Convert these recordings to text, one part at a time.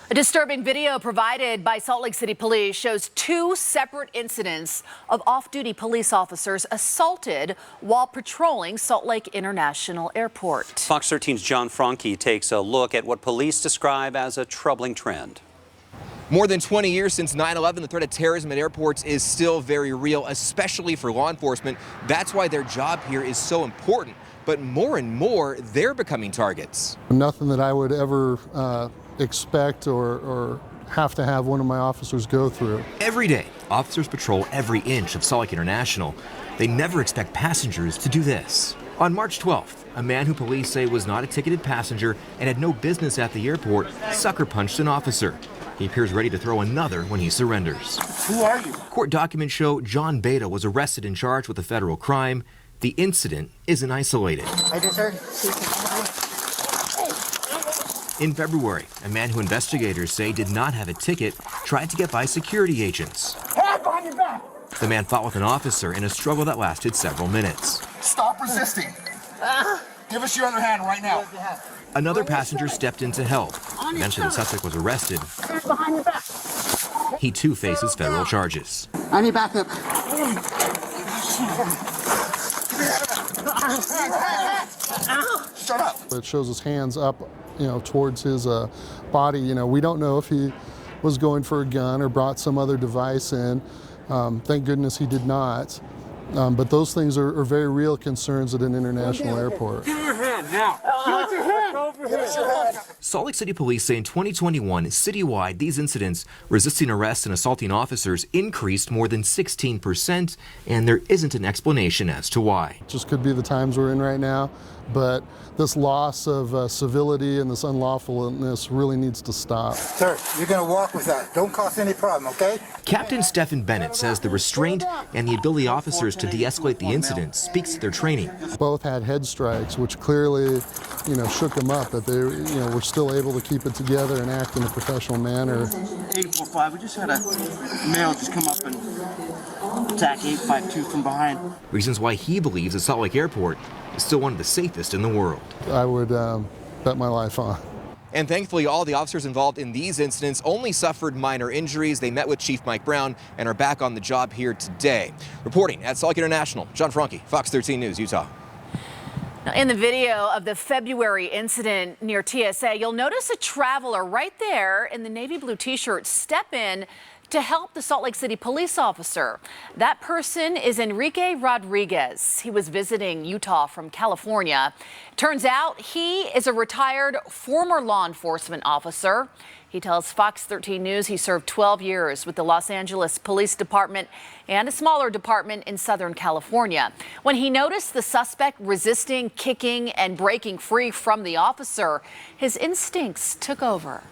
A disturbing video provided by Salt Lake City Police shows two separate incidents of off-duty police officers assaulted while patrolling Salt Lake International Airport. Fox 13's John Franke takes a look at what police describe as a troubling trend. More than 20 years since 9/11, the threat of terrorism at airports is still very real, especially for law enforcement. That's why their job here is so important. But more and more, they're becoming targets. Nothing that I would ever expect or have to have one of my officers go through. Every day, officers patrol every inch of Salt Lake International. They never expect passengers to do this. On March 12th, a man who police say was not a ticketed passenger and had no business at the airport sucker punched an officer. He appears ready to throw another when he surrenders. Who are you? Court documents show John Beta was arrested and charged with a federal crime. The incident isn't isolated. In February, a man who investigators say did not have a ticket tried to get by security agents. Hands behind your back! The man fought with an officer in a struggle that lasted several minutes. Stop resisting. Give us your other hand right now. Another passenger stepped in to help. Eventually, the suspect was arrested. Hands behind your back. He too faces federal charges. I need backup. Shut up. It shows his hands up, towards his body. We don't know if he was going for a gun or brought some other device in. Thank goodness he did not. But those things are very real concerns at an international airport. Give your hand now. Give your hand. Give your hand. Salt Lake City Police say in 2021, citywide, these incidents resisting arrest and assaulting officers increased more than 16%, and there isn't an explanation as to why. It just could be the times we're in right now, but this loss of civility and this unlawfulness really needs to stop. Sir, you're going to walk with that. Don't cause any problem, okay? Captain Stephen Bennett says the restraint and the ability of officers to de-escalate the incident speaks to their training. Both had head strikes, which clearly, shook them up, but they, were still able to keep it together and act in a professional manner. 845, we just had a male just come up and attack 852 from behind. Reasons why he believes that Salt Lake Airport is still one of the safest in the world. I would bet my life on. And thankfully, all the officers involved in these incidents only suffered minor injuries. They met with Chief Mike Brown and are back on the job here today. Reporting at Salt Lake International, John Franke, Fox 13 News, Utah. Now, in the video of the February incident near TSA, you'll notice a traveler right there in the navy blue t-shirt step in to help the Salt Lake City police officer. That person is Enrique Rodriguez. He was visiting Utah from California. Turns out he is a retired former law enforcement officer. He tells Fox 13 News he served 12 years with the Los Angeles Police Department and a smaller department in Southern California. When he noticed the suspect resisting, kicking, and breaking free from the officer, his instincts took over.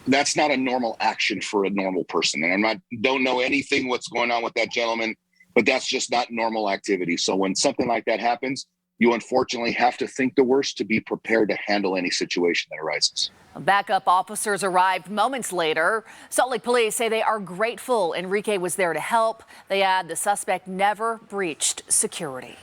That's not a normal action for a normal person. And don't know anything what's going on with that gentleman, but that's just not normal activity. So when something like that happens, you unfortunately have to think the worst to be prepared to handle any situation that arises. Backup officers arrived moments later. Salt Lake police say they are grateful Enrique was there to help. They add the suspect never breached security.